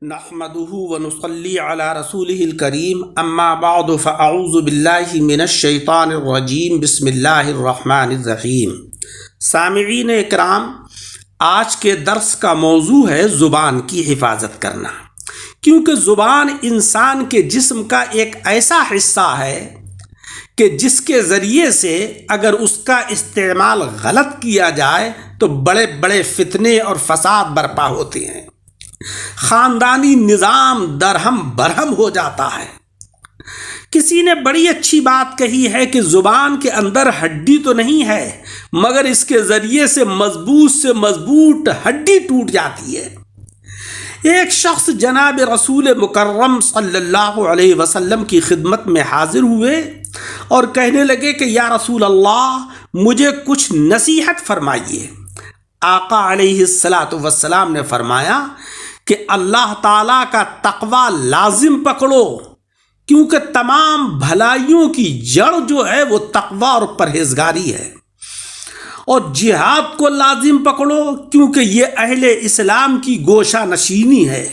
نحمده ونصلي على رسوله الكريم اما بعد فاعوذ باللہ من الشیطان الرجیم بسم اللہ الرحمن الرحیم۔ سامعین اکرام، آج کے درس کا موضوع ہے زبان کی حفاظت کرنا، کیونکہ زبان انسان کے جسم کا ایک ایسا حصہ ہے کہ جس کے ذریعے سے اگر اس کا استعمال غلط کیا جائے تو بڑے بڑے فتنے اور فساد برپا ہوتے ہیں، خاندانی نظام درہم برہم ہو جاتا ہے۔ کسی نے بڑی اچھی بات کہی ہے کہ زبان کے اندر ہڈی تو نہیں ہے، مگر اس کے ذریعے سے مضبوط ہڈی ٹوٹ جاتی ہے۔ ایک شخص جناب رسول مکرم صلی اللہ علیہ وسلم کی خدمت میں حاضر ہوئے اور کہنے لگے کہ یا رسول اللہ، مجھے کچھ نصیحت فرمائیے۔ آقا علیہ الصلاۃ والسلام نے فرمایا کہ اللہ تعالیٰ کا تقوی لازم پکڑو، کیونکہ تمام بھلائیوں کی جڑ جو ہے وہ تقوی اور پرہیزگاری ہے، اور جہاد کو لازم پکڑو کیونکہ یہ اہل اسلام کی گوشہ نشینی ہے،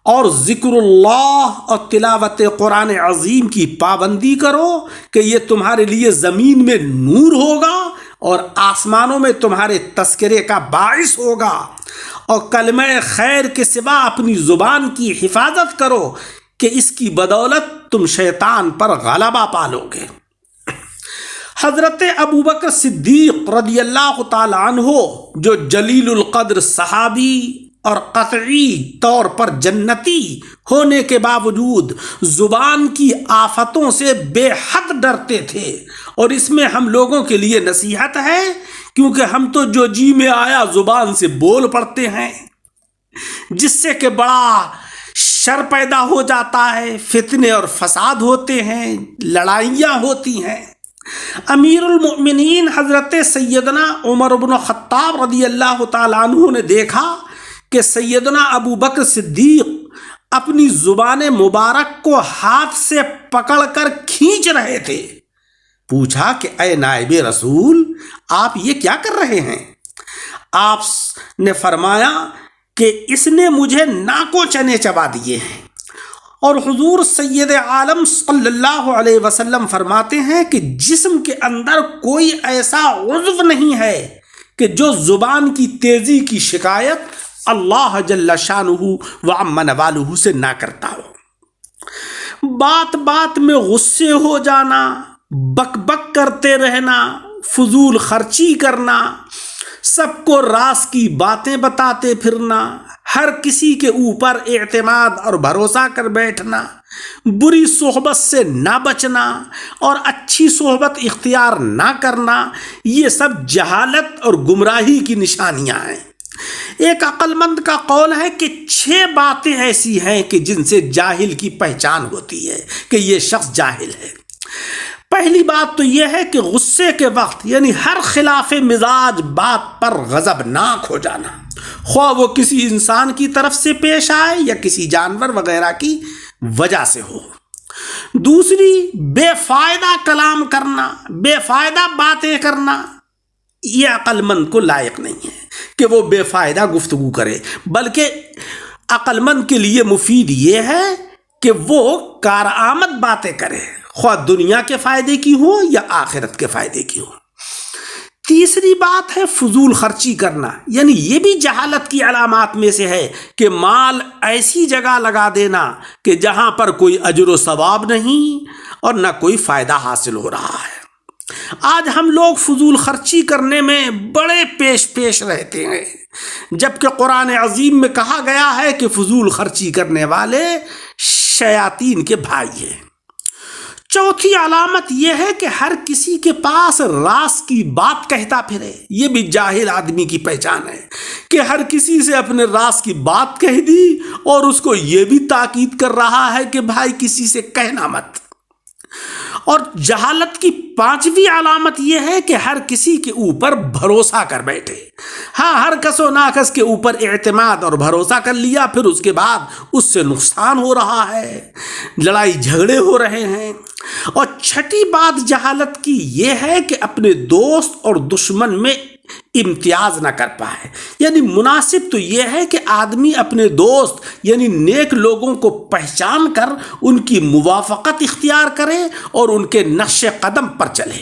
اور ذکر اللہ اور تلاوت قرآن عظیم کی پابندی کرو کہ یہ تمہارے لیے زمین میں نور ہوگا اور آسمانوں میں تمہارے تذکرے کا باعث ہوگا، اور کلمہ خیر کے سوا اپنی زبان کی حفاظت کرو کہ اس کی بدولت تم شیطان پر غلبہ پالو گے۔ حضرت ابوبکر صدیق رضی اللہ تعالی عنہ، جو جلیل القدر صحابی اور قطعی طور پر جنتی ہونے کے باوجود زبان کی آفتوں سے بے حد ڈرتے تھے، اور اس میں ہم لوگوں کے لیے نصیحت ہے، کیونکہ ہم تو جو جی میں آیا زبان سے بول پڑتے ہیں، جس سے کہ بڑا شر پیدا ہو جاتا ہے، فتنے اور فساد ہوتے ہیں، لڑائیاں ہوتی ہیں۔ امیر المؤمنین حضرت سیدنا عمر بن خطاب رضی اللہ تعالیٰ عنہ نے دیکھا کہ سیدنا ابو بکر صدیق اپنی زبان مبارک کو ہاتھ سے پکڑ کر کھینچ رہے تھے۔ پوچھا کہ اے نائب رسول، آپ یہ کیا کر رہے ہیں؟ آپ نے فرمایا کہ اس نے مجھے ناکوں چنے چبا دیے ہیں، اور حضور سید عالم صلی اللہ علیہ وسلم فرماتے ہیں کہ جسم کے اندر کوئی ایسا عضو نہیں ہے کہ جو زبان کی تیزی کی شکایت اللہ جل شانہ وعم نوالہ سے نہ کرتا ہو۔ بات بات میں غصے ہو جانا، بک بک کرتے رہنا، فضول خرچی کرنا، سب کو راز کی باتیں بتاتے پھرنا، ہر کسی کے اوپر اعتماد اور بھروسہ کر بیٹھنا، بری صحبت سے نہ بچنا اور اچھی صحبت اختیار نہ کرنا، یہ سب جہالت اور گمراہی کی نشانیاں ہیں۔ ایک عقل مند کا قول ہے کہ 6 باتیں ایسی ہیں کہ جن سے جاہل کی پہچان ہوتی ہے کہ یہ شخص جاہل ہے۔ پہلی بات تو یہ ہے کہ غصے کے وقت یعنی ہر خلاف مزاج بات پر غضبناک ہو جانا، خواہ وہ کسی انسان کی طرف سے پیش آئے یا کسی جانور وغیرہ کی وجہ سے ہو۔ دوسری، بے فائدہ کلام کرنا، بے فائدہ باتیں کرنا، یہ عقل مند کو لائق نہیں ہے کہ وہ بے فائدہ گفتگو کرے، بلکہ عقل مند کے لیے مفید یہ ہے کہ وہ کارآمد باتیں کرے، خواہ دنیا کے فائدے کی ہو یا آخرت کے فائدے کی ہو۔ تیسری بات ہے فضول خرچی کرنا، یعنی یہ بھی جہالت کی علامات میں سے ہے کہ مال ایسی جگہ لگا دینا کہ جہاں پر کوئی اجر و ثواب نہیں اور نہ کوئی فائدہ حاصل ہو رہا ہے۔ آج ہم لوگ فضول خرچی کرنے میں بڑے پیش رہتے ہیں، جبکہ قرآن عظیم میں کہا گیا ہے کہ فضول خرچی کرنے والے شیاطین کے بھائی ہیں۔ چوتھی علامت یہ ہے کہ ہر کسی کے پاس راز کی بات کہتا پھرے، یہ بھی جاہل آدمی کی پہچان ہے کہ ہر کسی سے اپنے راز کی بات کہہ دی اور اس کو یہ بھی تاکید کر رہا ہے کہ بھائی کسی سے کہنا مت۔ اور جہالت کی 5ویں علامت یہ ہے کہ ہر کسی کے اوپر بھروسہ کر بیٹھے، ہاں ہر کس و ناکس کے اوپر اعتماد اور بھروسہ کر لیا، پھر اس کے بعد اس سے نقصان ہو رہا ہے، لڑائی جھگڑے ہو رہے ہیں۔ اور چھٹی بات جہالت کی یہ ہے کہ اپنے دوست اور دشمن میں امتیاز نہ کر پائے۔ یعنی مناسب تو یہ ہے کہ آدمی اپنے دوست یعنی نیک لوگوں کو پہچان کر ان کی موافقت اختیار کرے اور ان کے نقش قدم پر چلے،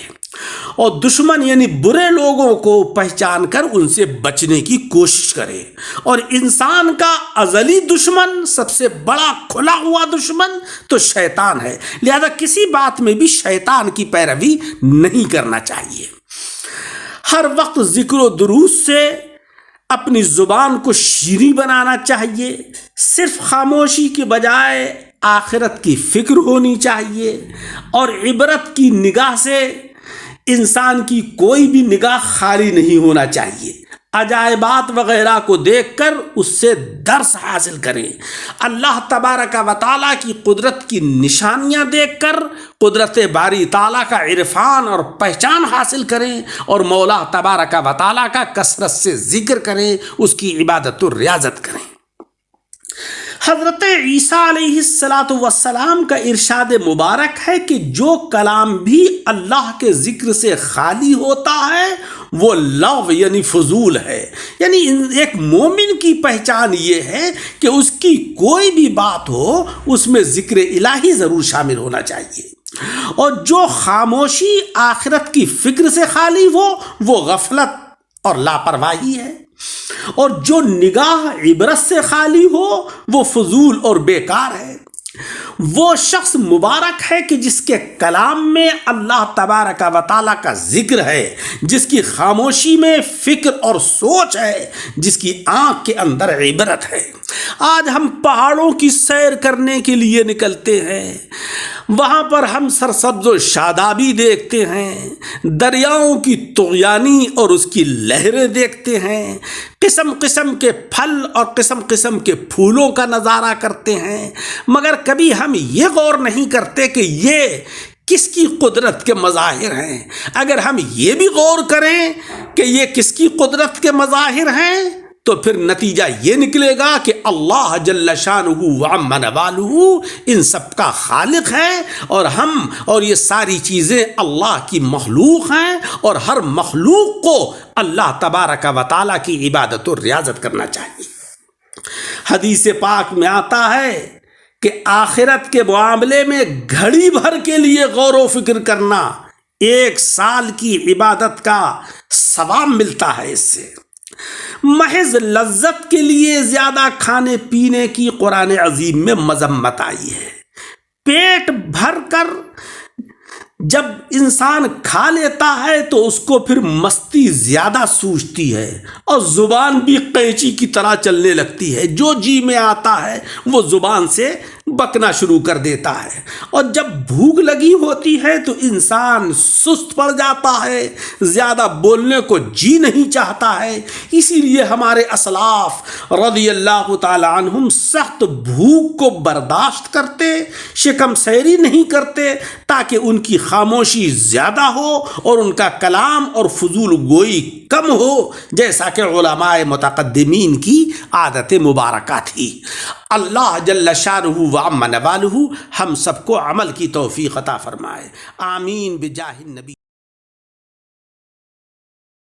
اور دشمن یعنی برے لوگوں کو پہچان کر ان سے بچنے کی کوشش کرے۔ اور انسان کا ازلی دشمن، سب سے بڑا کھلا ہوا دشمن تو شیطان ہے، لہذا کسی بات میں بھی شیطان کی پیروی نہیں کرنا چاہیے۔ ہر وقت ذکر و درود سے اپنی زبان کو شیریں بنانا چاہیے، صرف خاموشی کے بجائے آخرت کی فکر ہونی چاہیے، اور عبرت کی نگاہ سے انسان کی کوئی بھی نگاہ خالی نہیں ہونا چاہیے۔ عجائبات وغیرہ کو دیکھ کر اس سے درس حاصل کریں، اللہ تبارک و تعالیٰ کی قدرت کی نشانیاں دیکھ کر قدرت باری تعالیٰ کا عرفان اور پہچان حاصل کریں، اور مولا تبارک و تعالیٰ کا کثرت سے ذکر کریں، اس کی عبادت و ریاضت کریں۔ حضرت عیسیٰ علیہ السلام کا ارشاد مبارک ہے کہ جو کلام بھی اللہ کے ذکر سے خالی ہوتا ہے وہ لغو یعنی فضول ہے۔ یعنی ایک مومن کی پہچان یہ ہے کہ اس کی کوئی بھی بات ہو اس میں ذکر الہی ضرور شامل ہونا چاہیے، اور جو خاموشی آخرت کی فکر سے خالی ہو وہ غفلت اور لاپرواہی ہے، اور جو نگاہ عبرت سے خالی ہو وہ فضول اور بیکار ہے۔ وہ شخص مبارک ہے کہ جس کے کلام میں اللہ تبارک و تعالیٰ کا ذکر ہے، جس کی خاموشی میں فکر اور سوچ ہے، جس کی آنکھ کے اندر عبرت ہے۔ آج ہم پہاڑوں کی سیر کرنے کے لیے نکلتے ہیں، وہاں پر ہم سرسبز و شادابی دیکھتے ہیں، دریاؤں کی طغیانی اور اس کی لہریں دیکھتے ہیں، قسم قسم کے پھل اور قسم قسم کے پھولوں کا نظارہ کرتے ہیں، مگر کبھی ہم یہ غور نہیں کرتے کہ یہ کس کی قدرت کے مظاہر ہیں۔ اگر ہم یہ بھی غور کریں کہ یہ کس کی قدرت کے مظاہر ہیں تو پھر نتیجہ یہ نکلے گا کہ اللہ جل شانہ وعم نوالہ ان سب کا خالق ہے، اور یہ ساری چیزیں اللہ کی مخلوق ہیں، اور ہر مخلوق کو اللہ تبارک و تعالیٰ کی عبادت و ریاضت کرنا چاہیے۔ حدیث پاک میں آتا ہے کہ آخرت کے معاملے میں گھڑی بھر کے لیے غور و فکر کرنا 1 سال کی عبادت کا ثواب ملتا ہے۔ اس سے محض لذت کے لیے زیادہ کھانے پینے کی قرآن عظیم میں مذمت آئی ہے۔ پیٹ بھر کر جب انسان کھا لیتا ہے تو اس کو پھر مستی زیادہ سوچتی ہے، اور زبان بھی قینچی کی طرح چلنے لگتی ہے، جو جی میں آتا ہے وہ زبان سے بکنا شروع کر دیتا ہے، اور جب بھوک لگی ہوتی ہے تو انسان سست پڑ جاتا ہے، زیادہ بولنے کو جی نہیں چاہتا ہے۔ اسی لیے ہمارے اسلاف رضی اللہ تعالی عنہم سخت بھوک کو برداشت کرتے، شکم سیری نہیں کرتے تاکہ ان کی خاموشی زیادہ ہو اور ان کا کلام اور فضول گوئی کم ہو، جیسا کہ علماء متقدمین کی عادت مبارکہ تھی۔ اللہ جل شانہ وعم نوالہ ہم سب کو عمل کی توفیق عطا فرمائے، آمین بجاہ النبی۔